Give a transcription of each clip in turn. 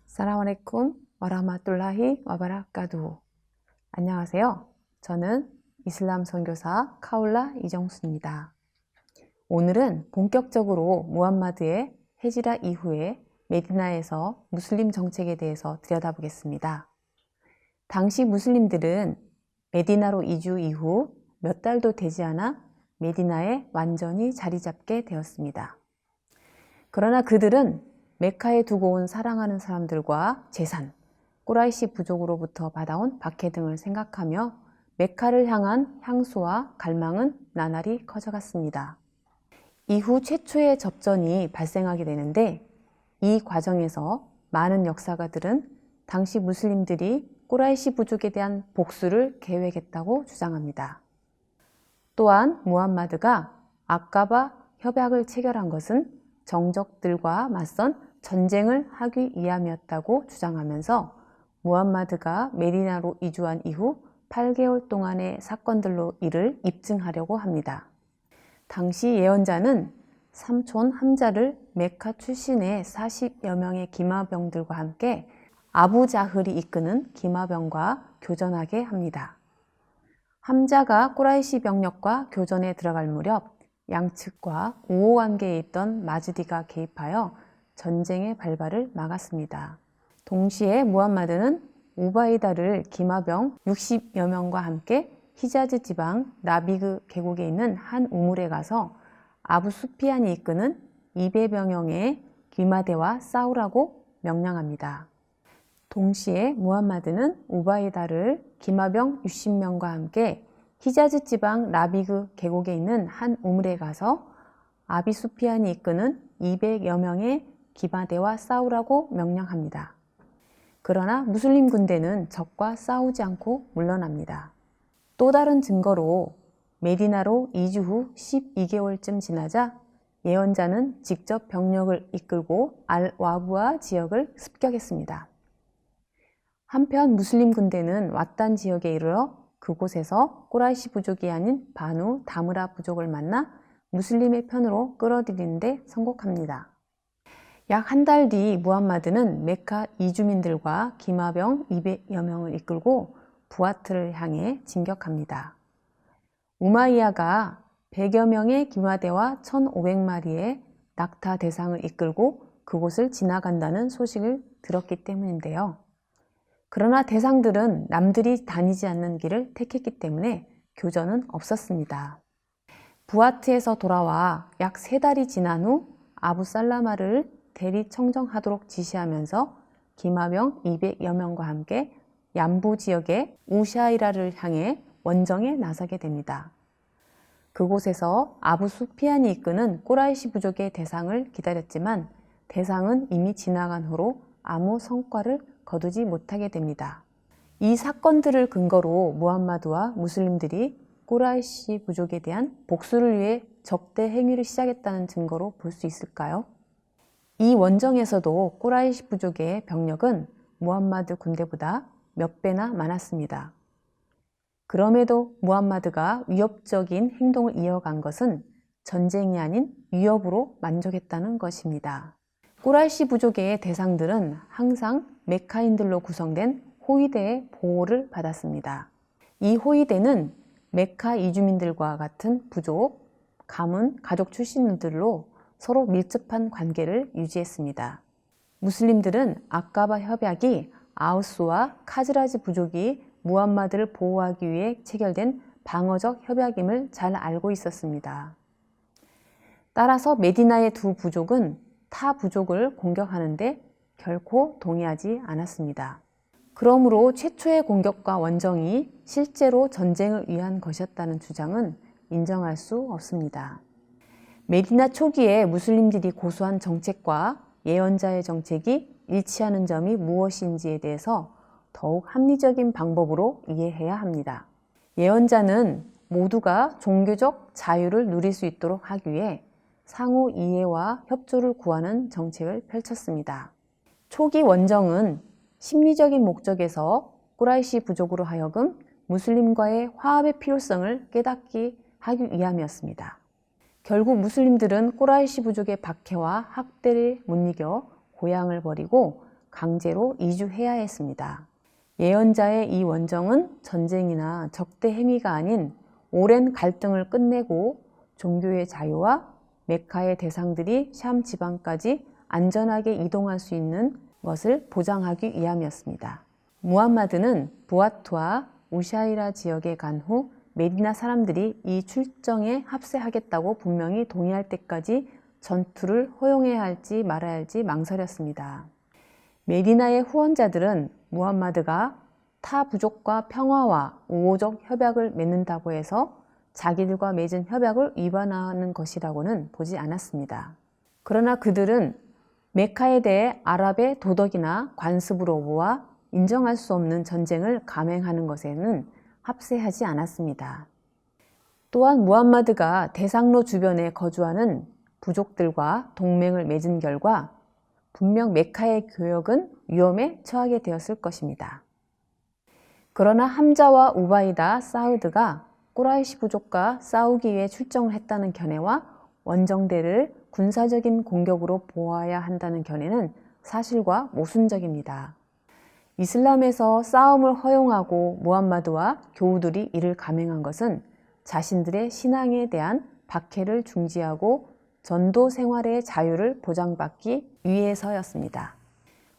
사라말레쿰 와라마툴라히 와바라카두후. 안녕하세요. 저는 이슬람 선교사 카울라 이정수입니다. 오늘은 본격적으로 무함마드의 헤지라 이후에 메디나에서 무슬림 정책에 대해서 들여다보겠습니다. 당시 무슬림들은 메디나로 이주 이후 몇 달도 되지 않아 메디나에 완전히 자리 잡게 되었습니다. 그러나 그들은 메카에 두고 온 사랑하는 사람들과 재산, 꾸라이시 부족으로부터 받아온 박해 등을 생각하며 메카를 향한 향수와 갈망은 나날이 커져갔습니다. 이후 최초의 접전이 발생하게 되는데 이 과정에서 많은 역사가들은 당시 무슬림들이 꾸라이시 부족에 대한 복수를 계획했다고 주장합니다. 또한 무함마드가 아까바 협약을 체결한 것은 정적들과 맞선 전쟁을 하기 위함이었다고 주장하면서 무함마드가 메디나로 이주한 이후 8개월 동안의 사건들로 이를 입증하려고 합니다. 당시 예언자는 삼촌 함자를 메카 출신의 40여 명의 기마병들과 함께 아부자흐리 이끄는 기마병과 교전하게 합니다. 함자가 꾸라이시 병력과 교전에 들어갈 무렵 양측과 우호관계에 있던 마즈디가 개입하여 전쟁의 발발을 막았습니다. 동시에 무함마드는 우바이다를 기마병 60여 명과 함께 히자즈 지방 라비그 계곡에 있는 한 우물에 가서 아부 수피안이 이끄는 200여명의 기마대와 싸우라고 명령합니다. 동시에 무함마드는 우바이다를 기마병 60명과 함께 히자즈 지방 라비그 계곡에 있는 한 우물에 가서 아비 수피안이 이끄는 200여 명의 기마대와 싸우라고 명령합니다. 그러나 무슬림 군대는 적과 싸우지 않고 물러납니다. 또 다른 증거로 메디나로 이주 후 12개월쯤 지나자 예언자는 직접 병력을 이끌고 알-와부아 지역을 습격했습니다. 한편 무슬림 군대는 왓단 지역에 이르러 그곳에서 꾸라이시 부족이 아닌 바누 다므라 부족을 만나 무슬림의 편으로 끌어들이는 데 성공합니다. 약 한 달 뒤 무함마드는 메카 이주민들과 기마병 200여 명을 이끌고 부아트를 향해 진격합니다. 우마이야가 100여 명의 기마대와 1500마리의 낙타 대상을 이끌고 그곳을 지나간다는 소식을 들었기 때문인데요. 그러나 대상들은 남들이 다니지 않는 길을 택했기 때문에 교전은 없었습니다. 부아트에서 돌아와 약 3달이 지난 후 아부살라마를 대리 청정하도록 지시하면서 기마병 200여 명과 함께 얌부 지역의 우샤이라를 향해 원정에 나서게 됩니다. 그곳에서 아부 수피안이 이끄는 꾸라이시 부족의 대상을 기다렸지만 대상은 이미 지나간 후로 아무 성과를 거두지 못하게 됩니다. 이 사건들을 근거로 무함마드와 무슬림들이 꾸라이시 부족에 대한 복수를 위해 적대 행위를 시작했다는 증거로 볼 수 있을까요? 이 원정에서도 꾸라이시 부족의 병력은 무함마드 군대보다 몇 배나 많았습니다. 그럼에도 무함마드가 위협적인 행동을 이어간 것은 전쟁이 아닌 위협으로 만족했다는 것입니다. 꾸라이시 부족의 대상들은 항상 메카인들로 구성된 호위대의 보호를 받았습니다. 이 호위대는 메카 이주민들과 같은 부족, 가문, 가족 출신들로 서로 밀접한 관계를 유지했습니다. 무슬림들은 아까바 협약이 아우스와 카즈라지 부족이 무함마드를 보호하기 위해 체결된 방어적 협약임을 잘 알고 있었습니다. 따라서 메디나의 두 부족은 타 부족을 공격하는데 결코 동의하지 않았습니다. 그러므로 최초의 공격과 원정이 실제로 전쟁을 위한 것이었다는 주장은 인정할 수 없습니다. 메디나 초기에 무슬림들이 고수한 정책과 예언자의 정책이 일치하는 점이 무엇인지에 대해서 더욱 합리적인 방법으로 이해해야 합니다. 예언자는 모두가 종교적 자유를 누릴 수 있도록 하기 위해 상호 이해와 협조를 구하는 정책을 펼쳤습니다. 초기 원정은 심리적인 목적에서 꾸라이시 부족으로 하여금 무슬림과의 화합의 필요성을 깨닫게 하기 위함이었습니다. 결국 무슬림들은 꾸라이시 부족의 박해와 학대를 못 이겨 고향을 버리고 강제로 이주해야 했습니다. 예언자의 이 원정은 전쟁이나 적대 행위가 아닌 오랜 갈등을 끝내고 종교의 자유와 메카의 대상들이 샴 지방까지 안전하게 이동할 수 있는 것을 보장하기 위함이었습니다. 무함마드는 부아트와 우샤이라 지역에 간 후 메디나 사람들이 이 출정에 합세하겠다고 분명히 동의할 때까지 전투를 허용해야 할지 말아야 할지 망설였습니다. 메디나의 후원자들은 무함마드가 타 부족과 평화와 우호적 협약을 맺는다고 해서 자기들과 맺은 협약을 위반하는 것이라고는 보지 않았습니다. 그러나 그들은 메카에 대해 아랍의 도덕이나 관습으로 모아 인정할 수 없는 전쟁을 감행하는 것에는 합세하지 않았습니다. 또한 무함마드가 대상로 주변에 거주하는 부족들과 동맹을 맺은 결과 분명 메카의 교역은 위험에 처하게 되었을 것입니다. 그러나 함자와 우바이다 사우드가 꾸라이시 부족과 싸우기 위해 출정을 했다는 견해와 원정대를 군사적인 공격으로 보아야 한다는 견해는 사실과 모순적입니다. 이슬람에서 싸움을 허용하고 무함마드와 교우들이 이를 감행한 것은 자신들의 신앙에 대한 박해를 중지하고 전도 생활의 자유를 보장받기 위해서였습니다.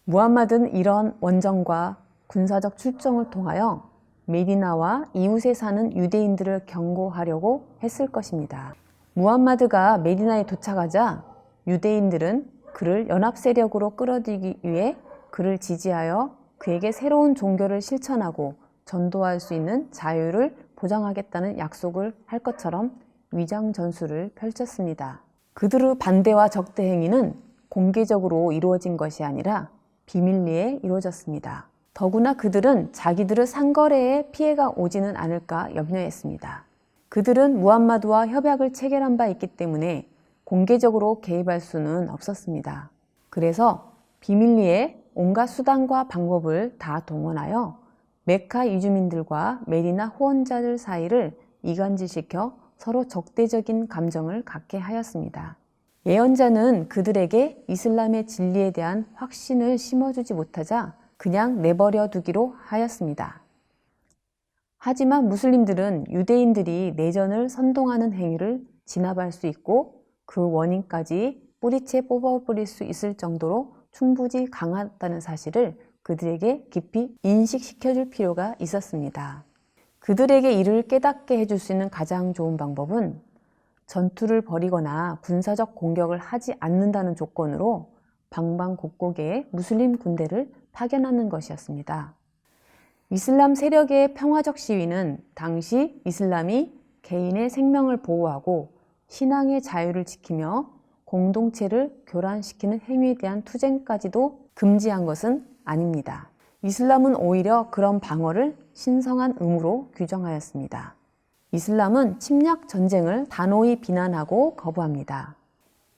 무함마드는 이런 원정과 군사적 출정을 통하여 메디나와 이웃에 사는 유대인들을 경고하려고 했을 것입니다. 무함마드가 메디나에 도착하자 유대인들은 그를 연합 세력으로 끌어들이기 위해 그를 지지하여 그에게 새로운 종교를 실천하고 전도할 수 있는 자유를 보장하겠다는 약속을 할 것처럼 위장 전술을 펼쳤습니다. 그들의 반대와 적대 행위는 공개적으로 이루어진 것이 아니라 비밀리에 이루어졌습니다. 더구나 그들은 자기들의 상거래에 피해가 오지는 않을까 염려했습니다. 그들은 무함마드와 협약을 체결한 바 있기 때문에 공개적으로 개입할 수는 없었습니다. 그래서 비밀리에 온갖 수단과 방법을 다 동원하여 메카 이주민들과 메디나 후원자들 사이를 이간질시켜 서로 적대적인 감정을 갖게 하였습니다. 예언자는 그들에게 이슬람의 진리에 대한 확신을 심어주지 못하자 그냥 내버려 두기로 하였습니다. 하지만 무슬림들은 유대인들이 내전을 선동하는 행위를 진압할 수 있고 그 원인까지 뿌리채 뽑아버릴 수 있을 정도로 충분히 강하다는 사실을 그들에게 깊이 인식시켜줄 필요가 있었습니다. 그들에게 이를 깨닫게 해줄 수 있는 가장 좋은 방법은 전투를 벌이거나 군사적 공격을 하지 않는다는 조건으로 방방곡곡에 무슬림 군대를 파견하는 것이었습니다. 이슬람 세력의 평화적 시위는 당시 이슬람이 개인의 생명을 보호하고 신앙의 자유를 지키며 공동체를 교란시키는 행위에 대한 투쟁까지도 금지한 것은 아닙니다. 이슬람은 오히려 그런 방어를 신성한 의무로 규정하였습니다. 이슬람은 침략 전쟁을 단호히 비난하고 거부합니다.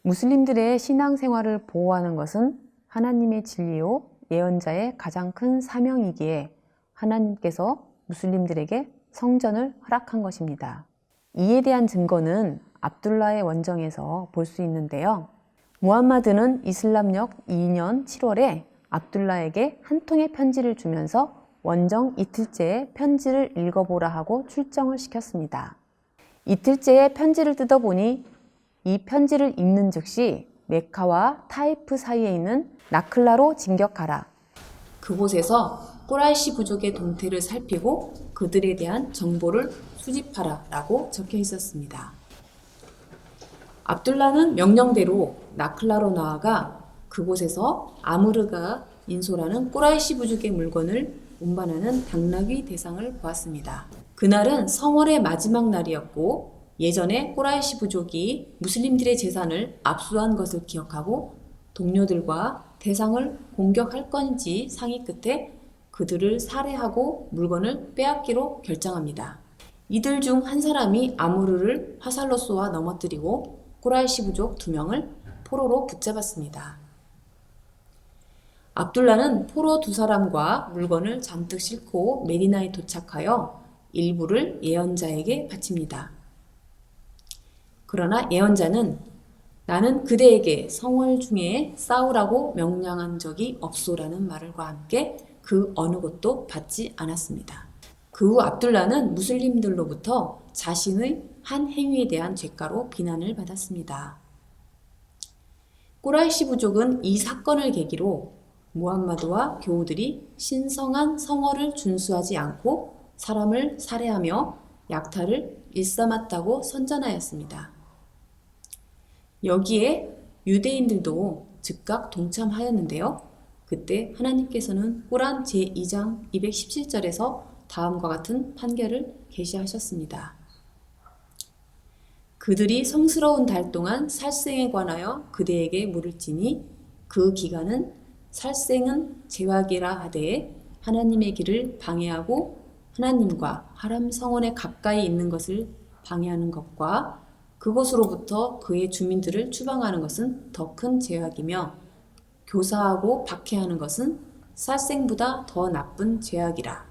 무슬림들의 신앙생활을 보호하는 것은 하나님의 진리요 예언자의 가장 큰 사명이기에 하나님께서 무슬림들에게 성전을 허락한 것입니다. 이에 대한 증거는 압둘라의 원정에서 볼 수 있는데요. 무함마드는 이슬람력 2년 7월에 압둘라에게 한 통의 편지를 주면서 원정 이틀째에 편지를 읽어보라 하고 출정을 시켰습니다. 이틀째에 편지를 뜯어보니 이 편지를 읽는 즉시 메카와 타이프 사이에 있는 나클라로 진격하라. 그곳에서 꾸라이시 부족의 동태를 살피고 그들에 대한 정보를 수집하라 라고 적혀 있었습니다. 압둘라는 명령대로 나클라로 나아가 그곳에서 아무르가 인솔하는 꾸라이시 부족의 물건을 운반하는 당나귀 대상을 보았습니다. 그날은 성월의 마지막 날이었고 예전에 꾸라이시 부족이 무슬림들의 재산을 압수한 것을 기억하고 동료들과 대상을 공격할 건지 상의 끝에 그들을 살해하고 물건을 빼앗기로 결정합니다. 이들 중 한 사람이 아무르를 화살로 쏘아 넘어뜨리고 꾸라이시 부족 2명을 포로로 붙잡았습니다. 압둘라는 포로 두 사람과 물건을 잔뜩 싣고 메디나에 도착하여 일부를 예언자에게 바칩니다. 그러나 예언자는 나는 그대에게 성월 중에 싸우라고 명령한 적이 없소라는 말과 함께 그 어느 것도 받지 않았습니다. 그 후 압둘라는 무슬림들로부터 자신의 한 행위에 대한 죄가로 비난을 받았습니다. 꾸라이시 부족은 이 사건을 계기로 무함마드와 교우들이 신성한 성어를 준수하지 않고 사람을 살해하며 약탈을 일삼았다고 선전하였습니다. 여기에 유대인들도 즉각 동참하였는데요. 그때 하나님께서는 꾸란 제2장 217절에서 다음과 같은 판결을 계시하셨습니다. 그들이 성스러운 달 동안 살생에 관하여 그대에게 물을지니 그 기간은 살생은 죄악이라 하되 하나님의 길을 방해하고 하나님과 하람 성원에 가까이 있는 것을 방해하는 것과 그곳으로부터 그의 주민들을 추방하는 것은 더 큰 죄악이며 교사하고 박해하는 것은 살생보다 더 나쁜 죄악이라.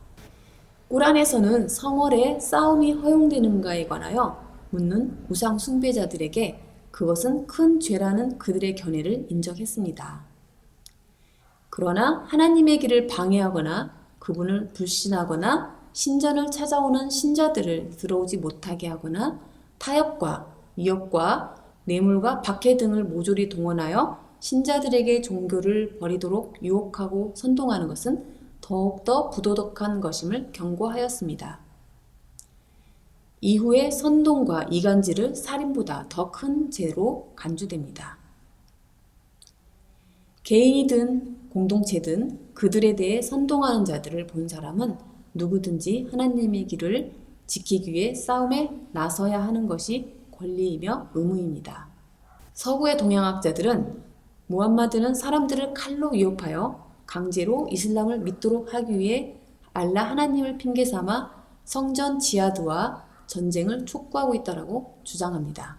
꾸란에서는 성월에 싸움이 허용되는가에 관하여 묻는 우상 숭배자들에게 그것은 큰 죄라는 그들의 견해를 인정했습니다. 그러나 하나님의 길을 방해하거나 그분을 불신하거나 신전을 찾아오는 신자들을 들어오지 못하게 하거나 타협과 위협과 뇌물과 박해 등을 모조리 동원하여 신자들에게 종교를 버리도록 유혹하고 선동하는 것은 더욱더 부도덕한 것임을 경고하였습니다. 이후에 선동과 이간질을 살인보다 더 큰 죄로 간주됩니다. 개인이든 공동체든 그들에 대해 선동하는 자들을 본 사람은 누구든지 하나님의 길을 지키기 위해 싸움에 나서야 하는 것이 권리이며 의무입니다. 서구의 동양학자들은 무함마드는 사람들을 칼로 위협하여 강제로 이슬람을 믿도록 하기 위해 알라 하나님을 핑계 삼아 성전 지하드와 전쟁을 촉구하고 있다고 주장합니다.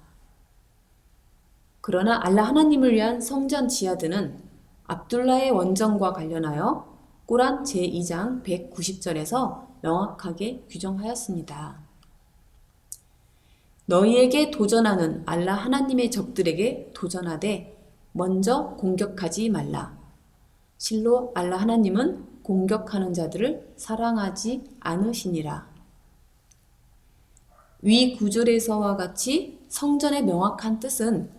그러나 알라 하나님을 위한 성전 지하드는 압둘라의 원정과 관련하여 꾸란 제2장 190절에서 명확하게 규정하였습니다. 너희에게 도전하는 알라 하나님의 적들에게 도전하되 먼저 공격하지 말라. 실로 알라 하나님은 공격하는 자들을 사랑하지 않으시니라. 위 구절에서와 같이 성전의 명확한 뜻은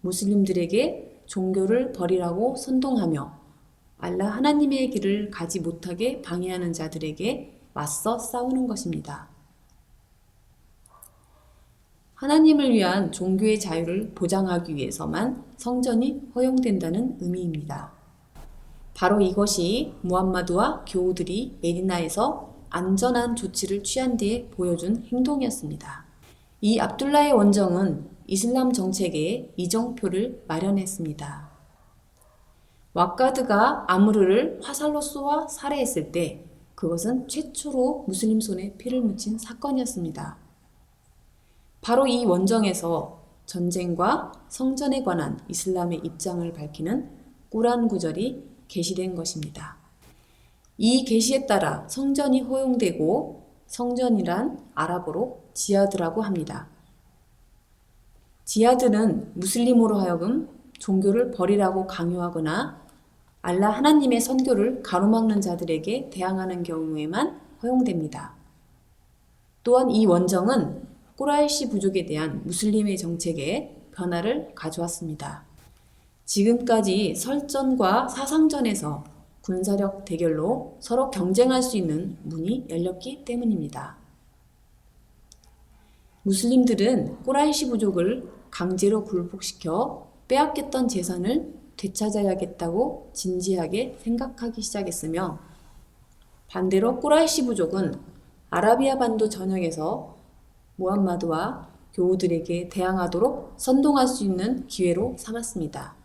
무슬림들에게 종교를 버리라고 선동하며 알라 하나님의 길을 가지 못하게 방해하는 자들에게 맞서 싸우는 것입니다. 하나님을 위한 종교의 자유를 보장하기 위해서만 성전이 허용된다는 의미입니다. 바로 이것이 무함마드와 교우들이 메디나에서 안전한 조치를 취한 뒤에 보여준 행동이었습니다. 이 압둘라의 원정은 이슬람 정책에 이정표를 마련했습니다. 왁가드가 아무르를 화살로 쏘아 살해했을 때 그것은 최초로 무슬림 손에 피를 묻힌 사건이었습니다. 바로 이 원정에서 전쟁과 성전에 관한 이슬람의 입장을 밝히는 꾸란 구절이 계시된 것입니다. 이 계시에 따라 성전이 허용되고 성전이란 아랍어로 지하드라고 합니다. 지하드는 무슬림으로 하여금 종교를 버리라고 강요하거나 알라 하나님의 선교를 가로막는 자들에게 대항하는 경우에만 허용됩니다. 또한 이 원정은 꾸라이시 부족에 대한 무슬림의 정책에 변화를 가져왔습니다. 지금까지 설전과 사상전에서 군사력 대결로 서로 경쟁할 수 있는 문이 열렸기 때문입니다. 무슬림들은 꾸라이시 부족을 강제로 굴복시켜 빼앗겼던 재산을 되찾아야겠다고 진지하게 생각하기 시작했으며 반대로 꾸라이시 부족은 아라비아 반도 전역에서 무함마드와 교우들에게 대항하도록 선동할 수 있는 기회로 삼았습니다.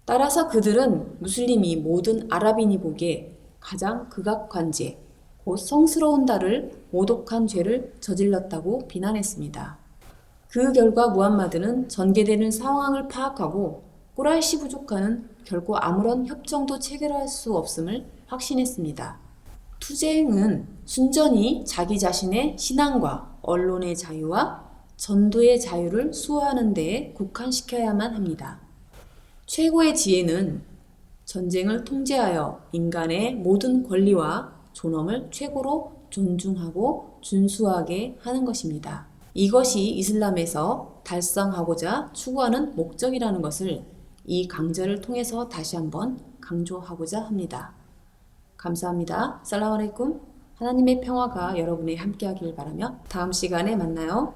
따라서 그들은 무슬림이 모든 아랍인이 보기에 가장 극악한 죄, 곧 성스러운 달을 모독한 죄를 저질렀다고 비난했습니다. 그 결과 무함마드는 전개되는 상황을 파악하고 꾸라이시 부족과는 결코 아무런 협정도 체결할 수 없음을 확신했습니다. 투쟁은 순전히 자기 자신의 신앙과 언론의 자유와 전도의 자유를 수호하는 데에 국한시켜야만 합니다. 최고의 지혜는 전쟁을 통제하여 인간의 모든 권리와 존엄을 최고로 존중하고 준수하게 하는 것입니다. 이것이 이슬람에서 달성하고자 추구하는 목적이라는 것을 이 강좌를 통해서 다시 한번 강조하고자 합니다. 감사합니다. 살라무 알레이쿰. 하나님의 평화가 여러분의 함께하길 바라며 다음 시간에 만나요.